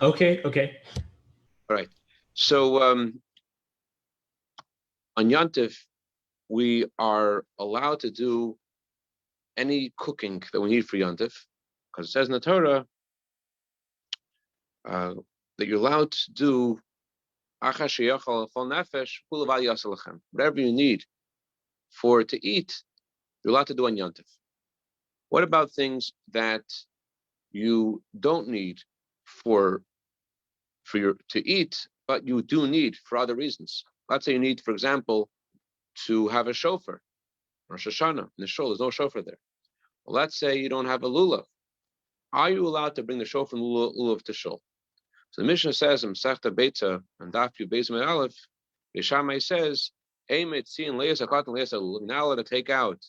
Okay, okay. All right. So on Yontif, we are allowed to do any cooking that we need for Yontif, because it says in the Torah uh, that you're allowed to do whatever you need for to eat, you're allowed to do on Yontif. What about things that you don't need for your to eat, but you do need for other reasons? Let's say you need, for example, to have a shofar or Shoshana in the shul. There's no shofar there. Well, let's say you don't have a lulav. Are you allowed to bring the shofar and lulav to shul? So the Mishnah says in Masechta Beitza and Daf Yu Beis Amud Aleph, Yeshamai says, "Eimet tzin leis akatan leis alulav." You're not allowed to take out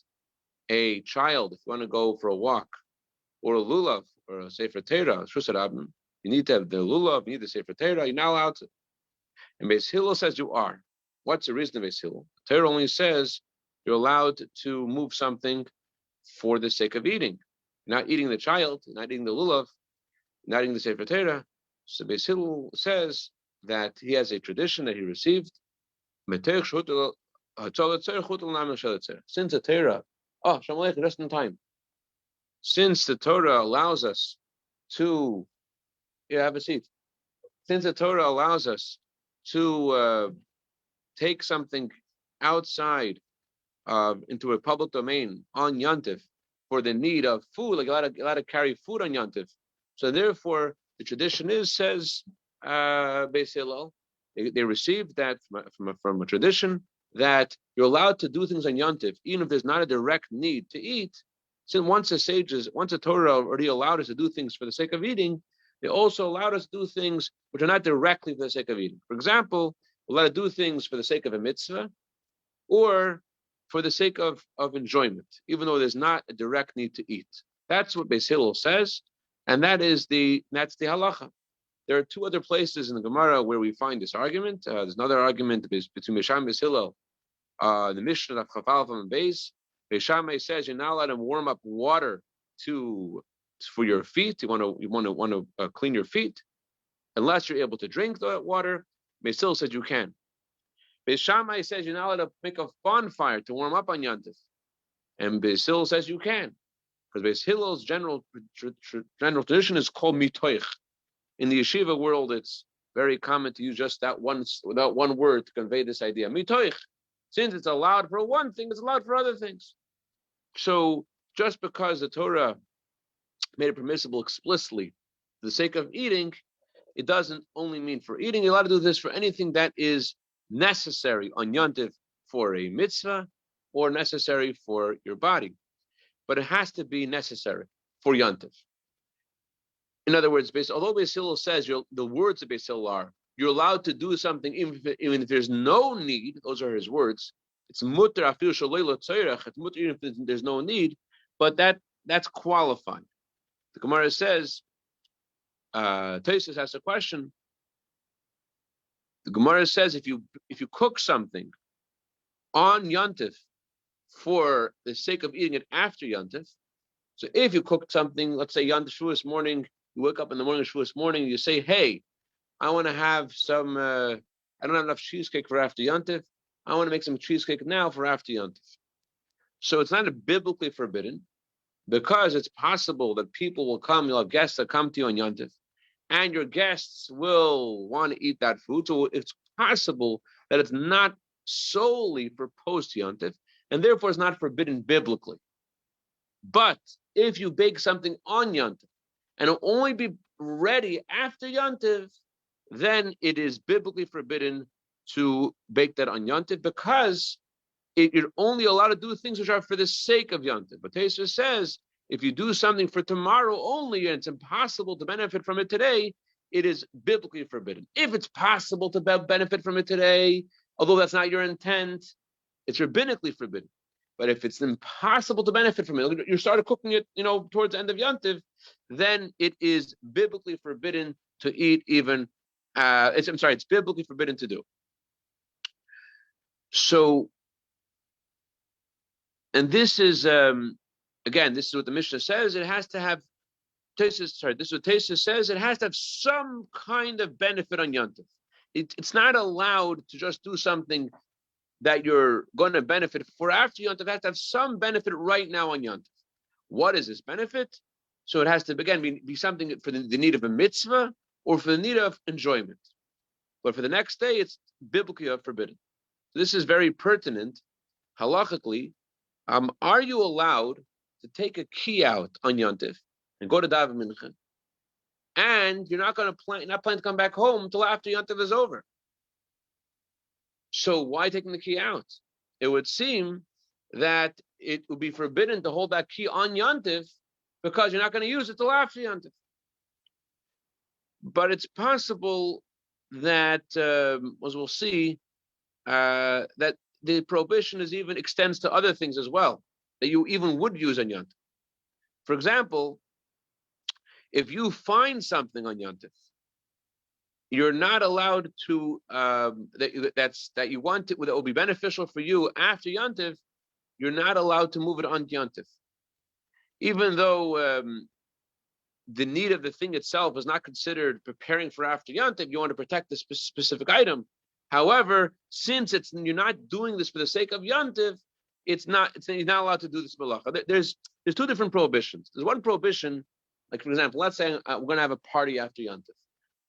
a child if you want to go for a walk, or a lulav, or a sefer Torah, shusar abim. You need to have the lulav, you need the sefer Torah. You're not allowed to. And Beis Hillel says you are. What's the reason of Beis Hillel? The Torah only says you're allowed to move something for the sake of eating. You're not eating the child, you're not eating the lulav, you're not eating the sefer Torah. So Beis Hillel says that he has a tradition that he received. Since the Torah, just in time. Since the Torah allows us to, have a seat. Since the Torah allows us to take something outside into a public domain on Yontif for the need of food, like allowed to carry food on Yontif. So therefore, the tradition says Beis Hillel, they received that from a tradition that you're allowed to do things on Yontif, even if there's not a direct need to eat. Since once the Torah already allowed us to do things for the sake of eating, they also allowed us to do things which are not directly for the sake of eating. For example, we're allowed to do things for the sake of a mitzvah, or for the sake of enjoyment, even though there's not a direct need to eat. That's what Beis Hillel says, and that's the halacha. There are two other places in the Gemara where we find this argument. There's another argument between Misham and Beis Hillel, the Mishnah of Chafal and Beis. Misham says you're not allowed to warm up water for your feet. You want to clean your feet, unless you're able to drink the water. Beis Hillel says you can. Beis Shammai says you're not allowed to make a bonfire to warm up on Yontif, and Beis Hillel says you can, because Beis Hillel's general tradition is called mitoich. In the yeshiva world, it's very common to use just that one word to convey this idea. Mitoich. Since it's allowed for one thing, it's allowed for other things. So just because the Torah made it permissible explicitly for the sake of eating, it doesn't only mean for eating. You're allowed to do this for anything that is necessary on Yontif for a mitzvah or necessary for your body. But it has to be necessary for Yontif. In other words, although Beis Hillel says the words of Beis Hillel are, you're allowed to do something even if there's no need, those are his words. It's mutter afil shalei tzorech, it's mutter even if there's no need, but that's qualified. The Gemara says, Tosfos asks a question. The Gemara says if you cook something on Yontif for the sake of eating it after Yontif, so if you cooked something, let's say Yontif Shavuos morning, you wake up in the morning of Shavuos morning, you say, hey, I want to have some, I don't have enough cheesecake for after Yontif, I want to make some cheesecake now for after Yontif. So it's not biblically forbidden, because it's possible that people will come, you'll have guests that come to you on Yontif, and your guests will want to eat that food. So it's possible that it's not solely for post Yontif, and therefore it's not forbidden biblically. But if you bake something on Yontif, and it'll only be ready after Yontif, then it is biblically forbidden to bake that on Yontif, because you're only allowed to do things which are for the sake of Yontif. But Tosfos says, if you do something for tomorrow only and it's impossible to benefit from it today, it is biblically forbidden. If it's possible to benefit from it today, although that's not your intent, it's rabbinically forbidden. But if it's impossible to benefit from it, you started cooking it, towards the end of Yontif, then it is biblically forbidden to eat even, it's biblically forbidden to do. So, and this is, again, this is what the Mishnah says, it has to have this is what Tosfos says. It has to have some kind of benefit on Yontif. It's not allowed to just do something that you're going to benefit for after Yontif. It has to have some benefit right now on Yontif. What is this benefit? So it has to, again, be something for the need of a mitzvah or for the need of enjoyment. But for the next day, it's biblically forbidden. So this is very pertinent, halachically. Are you allowed to take a key out on Yontif and go to Daven Mincha, and you're not planning to come back home until after Yontif is over? So why taking the key out? It would seem that it would be forbidden to hold that key on Yontif because you're not going to use it till after Yontif. But it's possible that, as we'll see, that the prohibition extends to other things as well, that you even would use on Yontif. For example, if you find something on Yontif, you're not allowed to that you want it, that will be beneficial for you after Yontif. You're not allowed to move it on Yontif, even though the need of the thing itself is not considered preparing for after Yontif. You want to protect this specific item. However, since you're not doing this for the sake of Yontif, you're not allowed to do this malacha. There's two different prohibitions. There's one prohibition, like for example, let's say we're going to have a party after Yontif.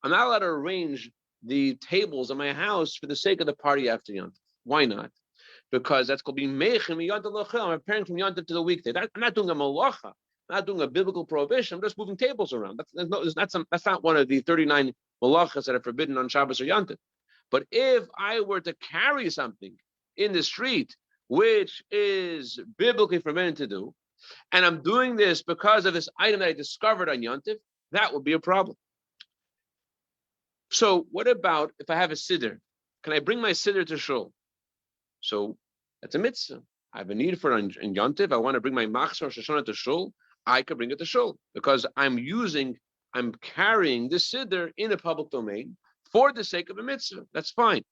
I'm not allowed to arrange the tables in my house for the sake of the party after Yontif. Why not? Because that's called being mechem Yontif l'chil. I'm preparing from Yontif to the weekday. I'm not doing a malacha. I'm not doing a biblical prohibition. I'm just moving tables around. That's not one of the 39 malachas that are forbidden on Shabbos or Yontif. But if I were to carry something in the street, which is biblically forbidden to do, and I'm doing this because of this item that I discovered on Yontif, that would be a problem. So what about if I have a siddur? Can I bring my siddur to shul? So that's a mitzvah. I have a need for it in Yontif. I want to bring my machzor or shoshana to shul. I could bring it to shul because I'm carrying the siddur in a public domain for the sake of a mitzvah. That's fine.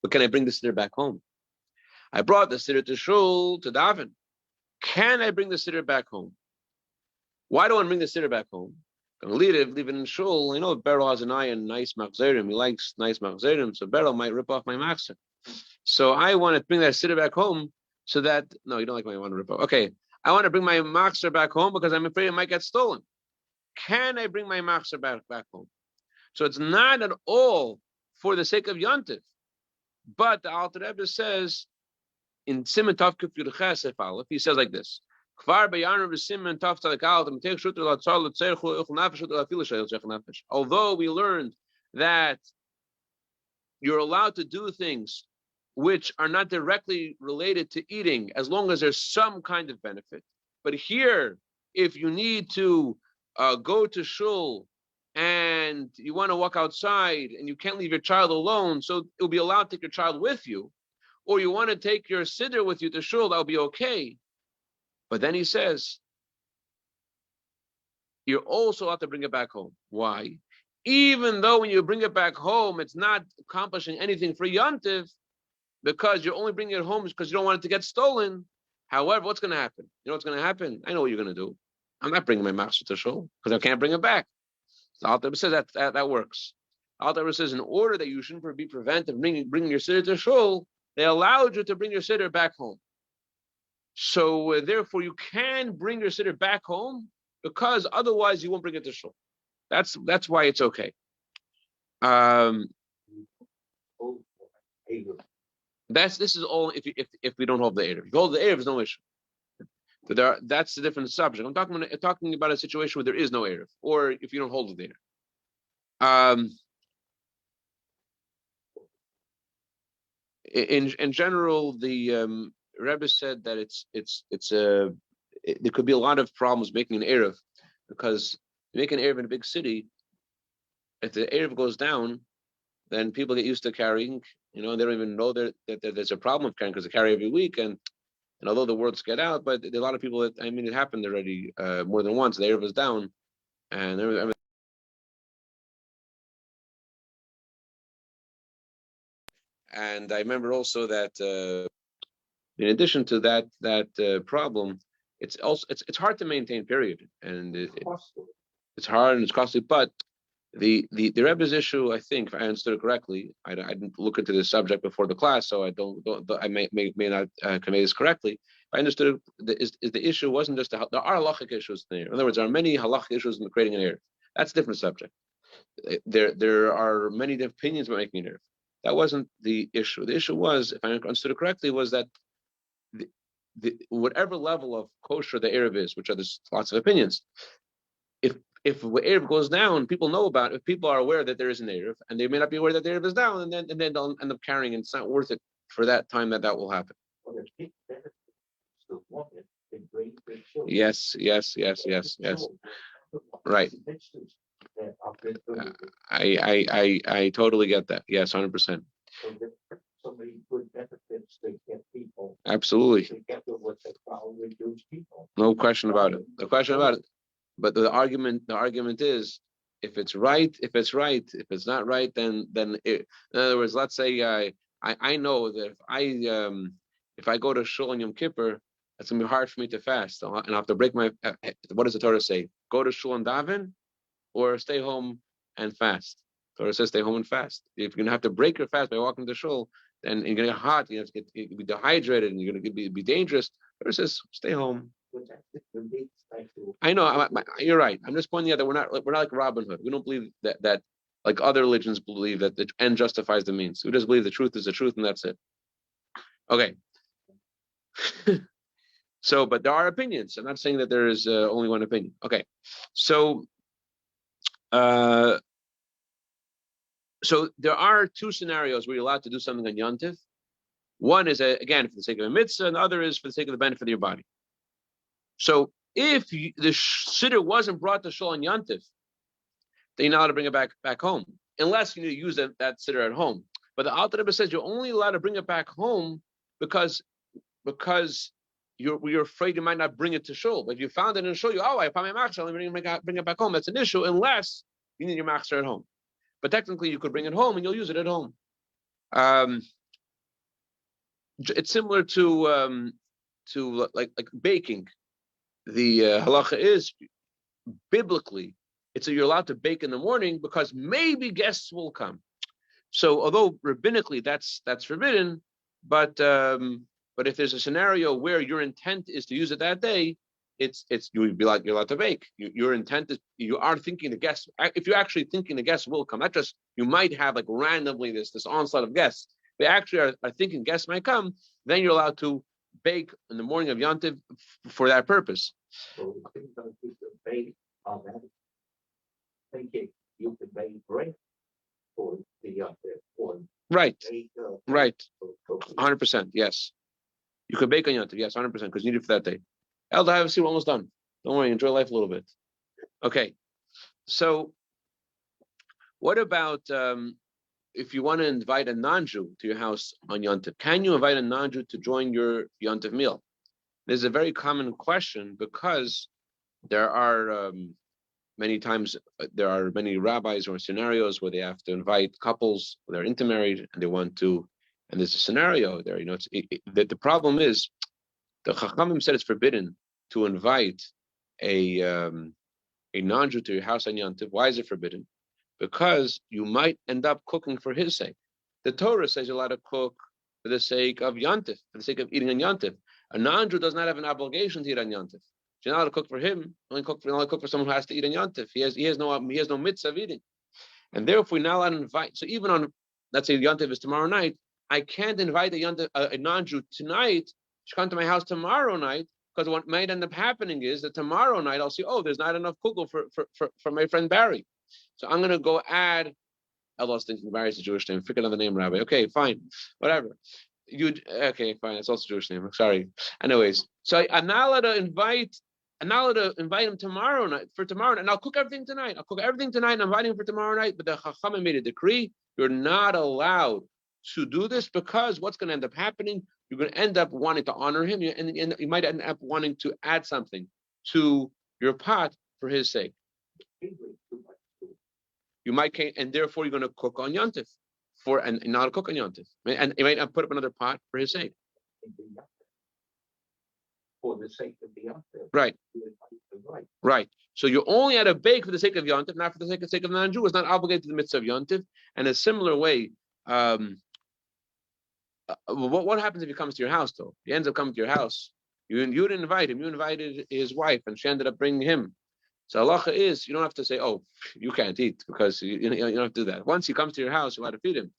But can I bring the siddur back home? I brought the siddur to shul, to daven. Can I bring the siddur back home? Why do I want to bring the siddur back home? I'm going to leave it in shul. I know Beryl has an eye on nice machzerim. He likes nice machzerim, so Beryl might rip off my machzer. So I want to bring that siddur back home so that, no, you don't like my want to rip off. Okay, I want to bring my machzer back home because I'm afraid it might get stolen. Can I bring my machzer back home? So it's not at all for the sake of Yontif. But the Alter Rebbe says in Siman Tov Kuf Yud Ches Aleph, he says like this: Although we learned that you're allowed to do things which are not directly related to eating, as long as there's some kind of benefit. But here, if you need to go to shul and you want to walk outside and you can't leave your child alone, so it'll be allowed to take your child with you, or you want to take your siddur with you to shul, that'll be okay. But then he says, you're also allowed to bring it back home. Why? Even though when you bring it back home, it's not accomplishing anything for Yontif, because you're only bringing it home because you don't want it to get stolen. However, what's going to happen? You know what's going to happen? I know what you're going to do. I'm not bringing my machzor to shul because I can't bring it back. The Alter Rebbe says that works. The Alter Rebbe says in order that you shouldn't be prevented bringing your siddur to shul, they allowed you to bring your siddur back home. So therefore, you can bring your siddur back home because otherwise you won't bring it to shul. That's why it's okay. This is all if we don't hold the erev. If you hold the erev, there's no issue. But that's a different subject. I'm talking about a situation where there is no erev, or if you don't hold the erev. In general, the Rebbe said that there could be a lot of problems making an erev, because you make an erev in a big city, if the erev goes down, then people get used to carrying, they don't even know that there's a problem of carrying because they carry every week, and although the words get out, but there are a lot of people it happened already more than once. The erev was down, and I remember also that in addition to that problem, it's also it's hard to maintain. Period, and it's hard and it's costly. But the Rebbe's issue, I think, if I understood it correctly, I didn't look into this subject before the class, so I don't I may not convey this correctly. If I understood it, is the issue wasn't just there are halachic issues there. In other words, there are many halachic issues in creating an eruv. That's a different subject. There are many opinions about making an eruv. That wasn't the issue. The issue was, if I understood it correctly, was that whatever level of kosher the eruv is, which are there's lots of opinions. If the eruv goes down, people know about it. If people are aware that there is an eruv, and they may not be aware that the eruv is down, and then they'll end up carrying it. It's not worth it for that time that will happen. Yes. Right. I totally get that. Yes, 100%. Absolutely. No question about it. No question about it. But the argument is, if it's right. If it's not right, then in other words, let's say I know that if I go to Shul on Yom Kippur, it's gonna be hard for me to fast, and I have to break my. What does the Torah say? Go to Shul and daven, or stay home and fast. The Torah says stay home and fast. If you're gonna have to break your fast by walking to Shul, then you're gonna get hot. You're gonna be dehydrated, and you're gonna be dangerous. The Torah says stay home. I know. You're right. I'm just pointing out that we're not like Robin Hood. We don't believe that like other religions believe that the end justifies the means. We just believe the truth is the truth, and that's it. Okay. So, but there are opinions. I'm not saying that there is only one opinion. Okay. So, so there are two scenarios where you're allowed to do something on Yontif. One is again for the sake of a mitzvah, and the other is for the sake of the benefit of your body. So if the siddur wasn't brought to Shul on Yontif, then you're not allowed to bring it back home, unless you need to use that siddur at home. But the Alter Rebbe says you're only allowed to bring it back home because you're afraid you might not bring it to Shul. But if you found it in Shul, I found my machzor, let me bring it back home. That's an issue, unless you need your machzor at home. But technically, you could bring it home and you'll use it at home. It's similar to like baking. The halacha is biblically, it's that you're allowed to bake in the morning because maybe guests will come. So although rabbinically that's forbidden, but if there's a scenario where your intent is to use it that day, it's you would be like you're allowed to bake. Your intent is you are thinking the guests. If you're actually thinking the guests will come, not just you might have like randomly this onslaught of guests. They actually are thinking guests might come. Then you're allowed to bake in the morning of Yontiv for that purpose. So you can bake on that. Thinking you can make bread for the Yontiv. Right. 100%. Yes. You could bake on Yontiv. Yes, 100%, because you need it for that day. Elder, I have a seat. We're almost done. Don't worry. Enjoy life a little bit. Okay. So, what about if you want to invite a non-Jew to your house on Yontiv? Can you invite a non-Jew to join your Yontiv meal? This is a very common question because there are many rabbis or scenarios where they have to invite couples who are intermarried and they want to, and there's a scenario there. The problem is the Chachamim said it's forbidden to invite a non-Jew to your house on Yontiv. Why is it forbidden? Because you might end up cooking for his sake. The Torah says you're allowed to cook for the sake of Yontif, for the sake of eating on Yontif. A non-Jew does not have an obligation to eat on Yontif. You're not allowed to cook for him. Only cook for someone who has to eat on Yontif. He has no mitzvah of eating, and therefore you're not allowed to invite. So even on, let's say Yontif is tomorrow night, I can't invite a non-Jew tonight to come to my house tomorrow night, because what might end up happening is that tomorrow night I'll see, there's not enough kugel for my friend Barry, so I'm going to go add. I lost thinking Barry's a Jewish name. Pick another name, Rabbi. Okay, fine, whatever. Okay, fine. It's also a Jewish name. I'm sorry. Anyways, so I'm not allowed to invite him tomorrow night, and I'll cook everything tonight. And I'm inviting him for tomorrow night. But the Chachamim made a decree: you're not allowed to do this, because what's going to end up happening? You're going to end up wanting to honor him, and you might end up wanting to add something to your pot for his sake. You might, and therefore you're going to cook on Yontif. And not cook on Yontif, and you might put up another pot for his sake. For the sake of the Yomtov, Right. you invite them, right? Right. So you're only at a bake for the sake of Yontif, not for the sake of non-Jew. It's not obligated to the mitzvah of Yontif. And a similar way, what happens if he comes to your house, though? He ends up coming to your house. You didn't invite him. You invited his wife, and she ended up bringing him. So halacha is, you don't have to say, oh, you can't eat, because you don't have to do that. Once he comes to your house, you're allowed to feed him.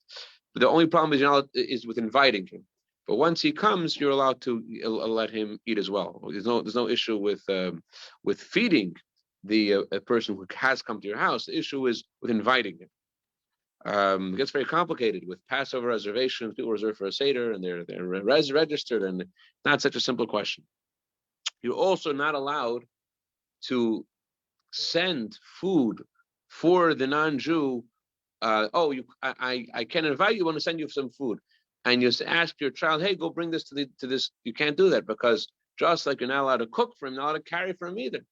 But the only problem is is with inviting him. But once he comes, you're allowed to let him eat as well. There's no issue with feeding the a person who has come to your house. The issue is with inviting him. It gets very complicated with Passover reservations. People reserve for a Seder and they're registered, and not such a simple question. You're also not allowed to send food for the non-Jew. I can invite you. I want to send you some food, and you ask your child, hey, go bring this to this. You can't do that, because just like you're not allowed to cook for him, not allowed to carry for him either.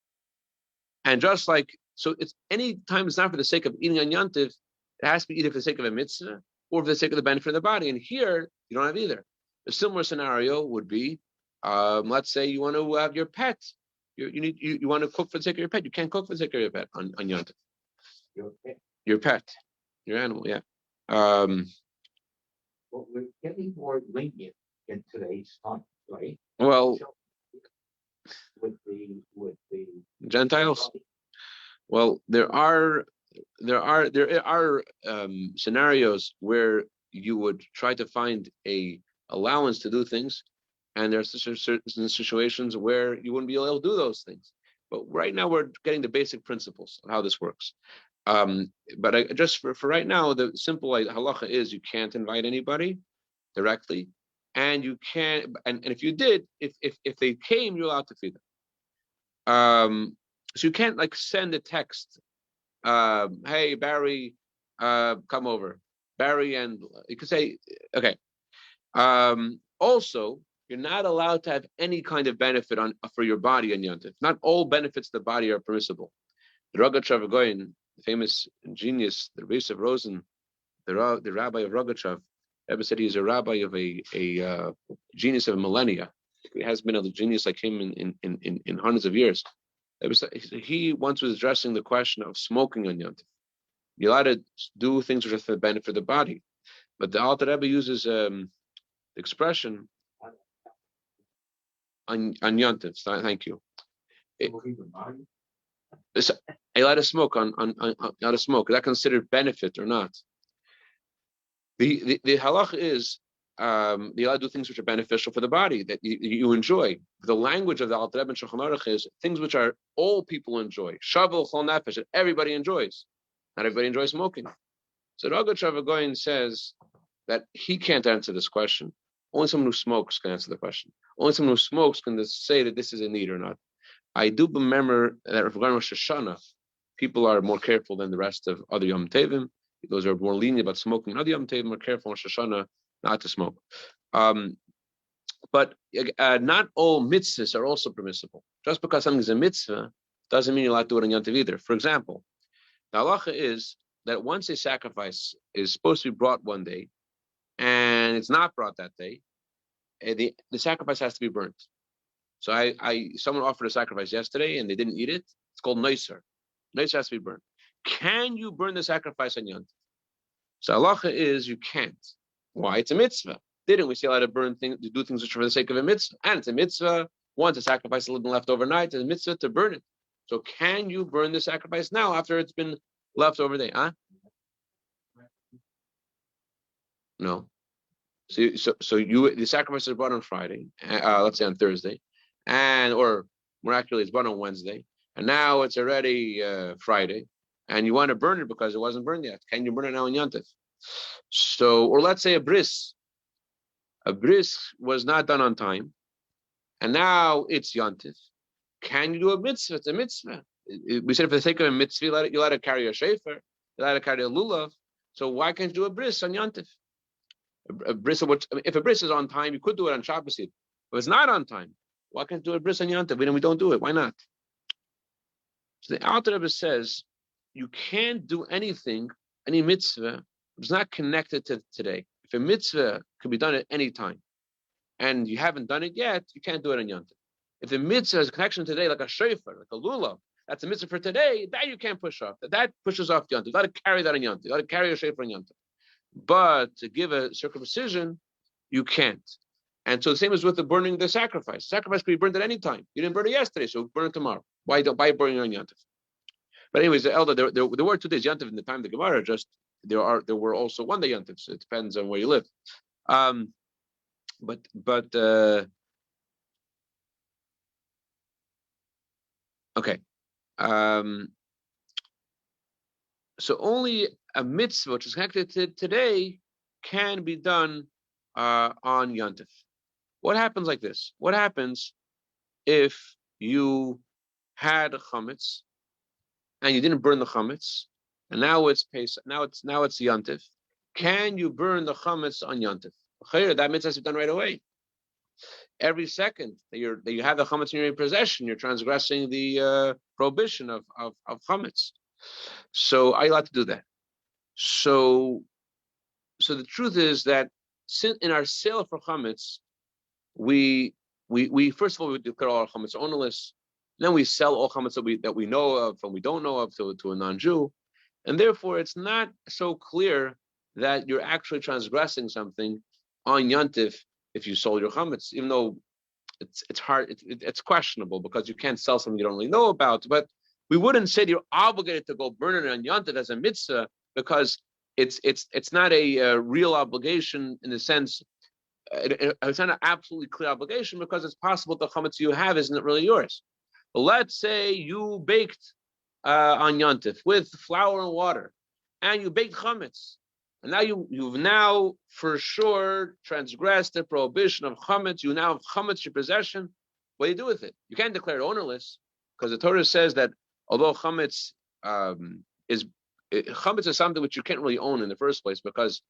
And just like, so it's any time it's not for the sake of eating on Yontif, it has to be either for the sake of a mitzvah or for the sake of the benefit of the body. And here you don't have either. A similar scenario would be, let's say you want to have your pet. You want to cook for the sake of your pet. You can't cook for the sake of your pet on Yontif. Your pet, your animal, yeah. Well, we're getting more lenient in today's time, right? Well, with the Gentiles. Well, there are scenarios where you would try to find a allowance to do things, and there's certain situations where you wouldn't be able to do those things. But right now we're getting the basic principles of how this works. But just for right now, the simple halacha is you can't invite anybody directly, and you can't. And if you did, if they came, you're allowed to feed them. So you can't like send a text. Hey Barry, come over. Barry, and you could say, okay. Also, you're not allowed to have any kind of benefit for your body on Yontif. Not all benefits of the body are permissible. The Rogachev Goyen, the famous genius, the Rebbe of Rosen, the rabbi of Rogachev, ever said he's a rabbi of a genius of millennia. He has been a genius like him in hundreds of years. He once was addressing the question of smoking on Yontif. You're allowed to do things which are for the benefit of the body, but the Alter Rebbe uses the expression on Yontif. Thank you. You're allowed to smoke on allowed to smoke. Is that considered benefit or not? The halacha is you're allowed to do things which are beneficial for the body that you enjoy. The language of the Alter Rebbe and Shulchan Aruch is things which are all people enjoy. Shavel chol nefesh, that everybody enjoys. Not everybody enjoys smoking. So Rogachev Goyen says that he can't answer this question. Only someone who smokes can answer the question. Only someone who smokes can say that this is a need or not. I do remember that regarding Rosh Hashanah, people are more careful than the rest of other Yom Tovim. Those are more lenient about smoking. Other Yom Tovim are careful on Rosh Hashanah not to smoke. But not all mitzvahs are also permissible. Just because something is a mitzvah doesn't mean you're allowed to do it on Yom Tov either. For example, the halacha is that once a sacrifice is supposed to be brought one day, and it's not brought that day, the sacrifice has to be burnt. So someone offered a sacrifice yesterday and they didn't eat it. It's called noiser. Noiser has to be burnt. Can you burn the sacrifice on Yom Tov? So halacha is you can't. Why? It's a mitzvah. Didn't we say allowed to burn things, to do things which are for the sake of a mitzvah? And it's a mitzvah. Once a sacrifice has been left overnight, it's a mitzvah to burn it. So can you burn the sacrifice now after it's been left overnight? Huh? No. So the sacrifice is brought on Friday, let's say on Thursday, or more accurately, it's brought on Wednesday, and now it's already Friday, and you want to burn it because it wasn't burned yet. Can you burn it now in Yontif? So, or let's say a bris was not done on time, and now it's Yontif. Can you do a mitzvah? It's a mitzvah. We said for the sake of a mitzvah, you let it carry a shefer, you let it carry a lulav. So why can't you do a bris on Yontif? A bris, if a bris is on time, you could do it on Shabbos. If it's not on time, why can't you do a bris on Yontif? We don't do it. Why not? So the Alter Rebbe says you can't do anything, any mitzvah, it's not connected to today. If a mitzvah can be done at any time, and you haven't done it yet, you can't do it on Yontif. If the mitzvah has a connection today, like a shofar, like a lulav, that's a mitzvah for today, that you can't push off. That pushes off Yomtov. You got to carry that on Yomtov. You got to carry a shofar on Yomtov. But to give a circumcision, you can't. And so the same is with the burning the sacrifice. Sacrifice can be burned at any time. You didn't burn it yesterday, so burn it tomorrow. Why burning on Yomtov? But anyways, the elder, there were 2 days Yomtov in the time of the Gemara. Just there were also 1 day Yomtov. So it depends on where you live. Okay. So only a mitzvah which is connected to today can be done on Yontif. What happens like this? What happens if you had a chametz and you didn't burn the chametz, and now it's Pesach, now it's Yontif? Can you burn the chametz on Yontif? That mitzvah has to be done right away. Every second that you have the chametz in your possession, you're transgressing the prohibition of chametz. So are you allowed to do that? So the truth is that in our sale for chametz, we first of all we declare all our chametz ownerless. Then we sell all chametz that we know of and we don't know of to a non-Jew, and therefore it's not so clear that you're actually transgressing something on Yontif if you sold your chametz, even though it's hard, it's questionable because you can't sell something you don't really know about. But we wouldn't say you're obligated to go burn it on Yontif as a mitzvah because it's not a real obligation in the sense. It's not an absolutely clear obligation because it's possible the chametz you have isn't really yours. But let's say you baked on Yontif with flour and water, and you baked chametz. And now you've now for sure transgressed the prohibition of chametz. You now have chametz your possession. What do you do with it? You can't declare it ownerless because the Torah says that although chametz is something which you can't really own in the first place because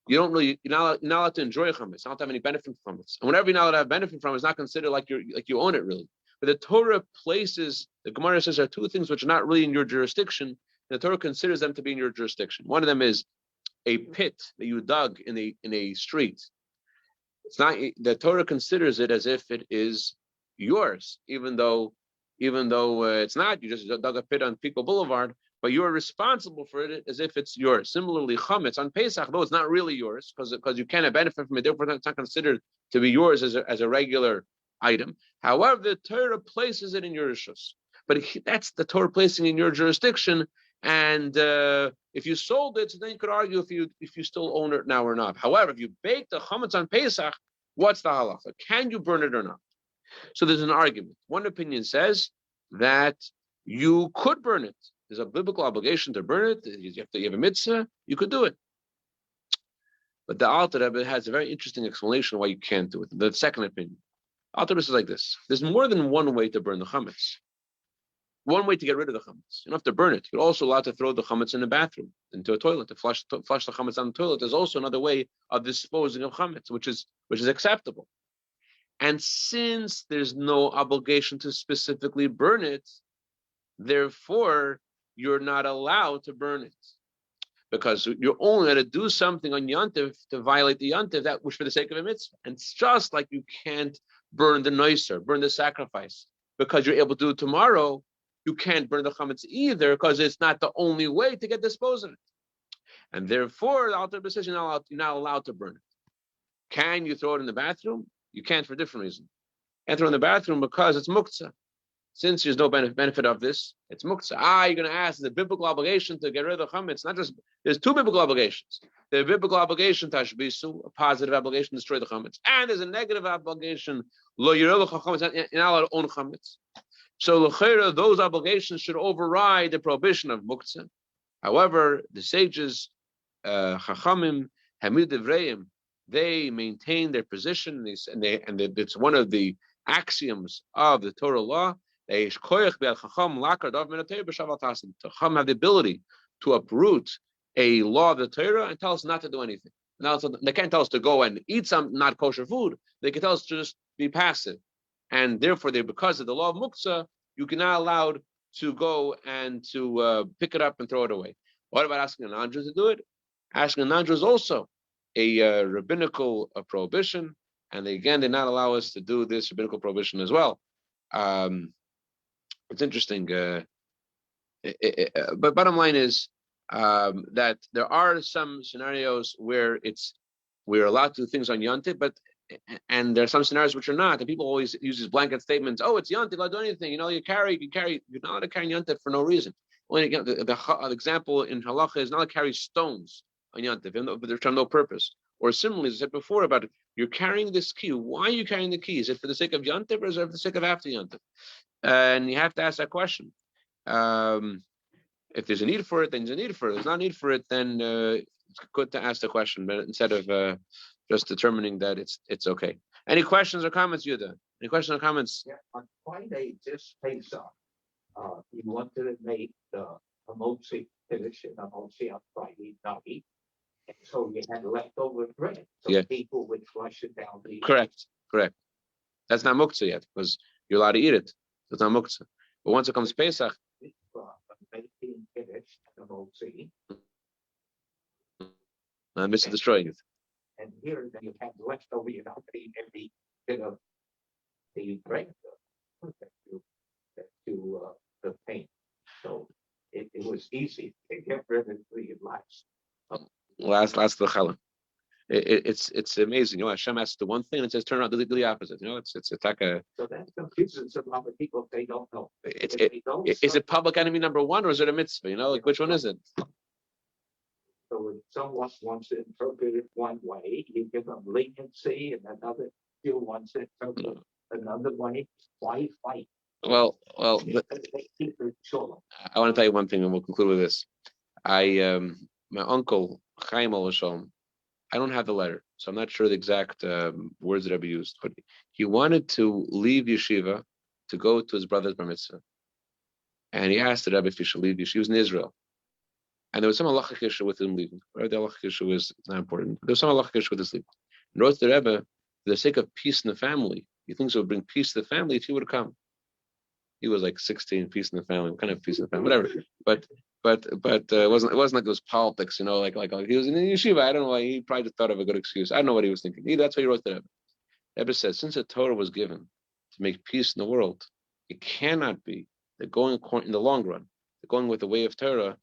you're not allowed to enjoy chametz, not to have any benefit from chametz. And whenever you're not allowed to have benefit from it, it's not considered like you own it really. But the Torah places, the Gemara says there are 2 things which are not really in your jurisdiction, and the Torah considers them to be in your jurisdiction. One of them is a pit that you dug in a street. It's not, the Torah considers it as if it is yours, even though it's not. You just dug a pit on Pico Boulevard, but you are responsible for it as if it's yours. Similarly, chametz on Pesach, though it's not really yours because you cannot benefit from it, therefore it's not considered to be yours as a regular item. However, the Torah places it in your rishus, but that's the Torah placing in your jurisdiction. And if you sold it, so then you could argue if you still own it now or not. However, if you bake the chametz on Pesach, what's the halacha? Can you burn it or not? So there's an argument. One opinion says that you could burn it. There's a biblical obligation to burn it. You have a mitzvah, you could do it. But the Alter Rebbe has a very interesting explanation why you can't do it. The second opinion. Alter Rebbe says like this: there's more than one way to burn the chametz. One way to get rid of the chametz. You don't have to burn it. You're also allowed to throw the chametz in the bathroom, into a toilet, to flush the chametz down the toilet. There's also another way of disposing of chametz, which is acceptable. And since there's no obligation to specifically burn it, therefore you're not allowed to burn it, because you're only going to do something on Yontif to violate the Yontif, that which for the sake of a mitzvah. And it's just like you can't burn the noiser, burn the sacrifice, because you're able to do it tomorrow. You can't burn the chametz either because it's not the only way to get disposed of it. And therefore, the Alter Rebbe says you're not allowed to burn it. Can you throw it in the bathroom? You can't for a different reason. You can't throw it in the bathroom because it's muktzah. Since there's no benefit of this, it's muktzah. You're going to ask the biblical obligation to get rid of the chametz. Not just, there's 2 biblical obligations. The biblical obligation, tashbisu, a positive obligation to destroy the chametz. And there's a negative obligation, lo yireh lecha chametz, you're not allowed to own chametz. So l'chera, those obligations should override the prohibition of muktzah. However, the sages, chachamim, hamid devreim, they maintain their position, and it's one of the axioms of the Torah law. Chacham have the ability to uproot a law of the Torah and tell us not to do anything. Now, so they can't tell us to go and eat some not kosher food. They can tell us to just be passive. And therefore, because of the law of muktzah, you are not allowed to go and to pick it up and throw it away. What about asking a non-Jew to do it? Asking a non-Jew is also a rabbinical prohibition, and they not allow us to do this rabbinical prohibition as well. it's interesting. But bottom line is that there are some scenarios where we're allowed to do things on Yontif, and there are some scenarios which are not. And people always use these blanket statements. Oh, it's Yontif, I'll do anything. You carry. You're not allowed to carry Yontif for no reason. Only again, the example in Halacha is not to carry stones on Yontif, but there's no purpose. Or similarly, as I said before about it, you're carrying this key. Why are you carrying the key? Is it for the sake of Yontif or is it for the sake of after Yontif? And you have to ask that question. If there's a need for it, then there's a need for it. If there's not a need for it, then it's good to ask the question, but instead of just determining that it's okay. Any questions or comments, Yuda? Any questions or comments? Yeah, on Friday, just Pesach, you wanted to make the motzi finish and a motzi on Friday night. And so you had leftover bread. So people would flush it down the Correct. That's not muktzah yet, because you're allowed to eat it. So it's not muktzah. But once it comes Pesach, making finish and a motzi. Mr. Destroying it. And here then you have leftover, you're not eating every bit of the bread to the paint. So it was easy to get rid of the last the challah. It's amazing. Hashem asks the one thing and it says turn out the opposite. It's attack a. So that confuses a lot of people. They don't know. Is it public enemy number one or is it a mitzvah? Which one is it? So if someone wants to interpret it one way, you give them leniency, and another still wants to interpret it another way. Why fight? Well, I want to tell you one thing, and we'll conclude with this. My uncle Chaim Al-Shalom, I don't have the letter, so I'm not sure the exact words that Rebbe used, but he wanted to leave yeshiva to go to his brother's bar mitzvah, and he asked the Rebbe if he should leave yeshiva. He was in Israel. And there was some halachic issue with him leaving. Whatever the halachic issue is, it's not important. There was some halachic issue with his leaving. And wrote to the Rebbe, for the sake of peace in the family, he thinks it would bring peace to the family if he would come. He was like 16, peace in the family, what kind of peace in the family, whatever. But it wasn't like it was politics, like he was in the yeshiva. I don't know why. He probably just thought of a good excuse. I don't know what he was thinking. That's why he wrote to the Rebbe. The Rebbe says, since the Torah was given to make peace in the world, it cannot be that going in the long run, going with the way of Torah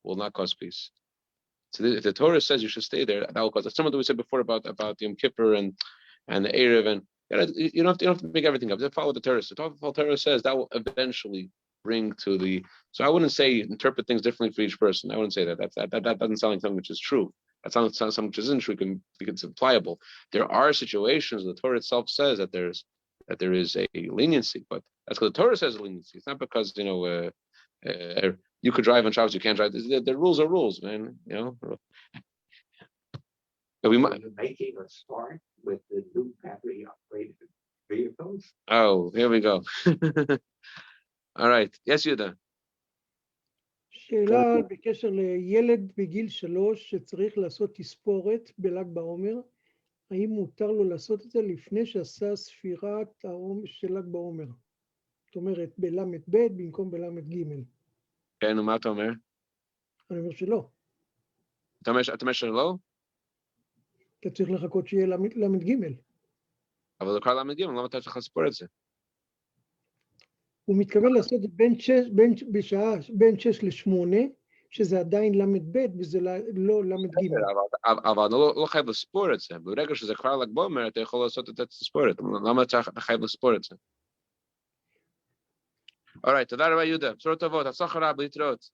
will not cause peace. So if the Torah says you should stay there, that will cause. Some of what we said before about Yom Kippur and the Erev, and you don't have to make everything up. Just follow the Torah. So the Torah says that will eventually bring to the. So I wouldn't say interpret things differently for each person. I wouldn't say that. That doesn't sound like something which is true. That sounds something which isn't true. It's pliable. There are situations the Torah itself says that there is a leniency, but that's because the Torah says leniency. It's not because you could drive on Shabbos, you can't drive. The rules are rules, man. But we might. Making a start with the new battery operated vehicles. Oh, here we go. All right. Yes, Yuda. שאלה בקשר לילד בגיל 3 שצריך לעשות תספורת בל"ג בעומר, האם מותר לו לעשות את זה לפני שעשה ספירת של ל"ג בעומר? זאת אומרת, בל"ב במקום בל"ג. כן, ומה אתה אומר? אני אומר שלא. אתה אומר שלא? אתה צריך לחכות שיהיה ל"ג. אבל זה כבר ל"ג, למה אתה צריך לספור את זה? הוא מתכוון לעשות בין 6 ל-8, שזה עדיין ל"ב וזה לא ל"ג. אבל לא חייב לספור את זה. ברגע שזה כבר ל"ג בעומר, אתה יכול לעשות את התספורת. למה אתה חייב לספור את זה? אולי, תודה רבה יהודה. בשורות טובות, הצלחה רבה, להתראות.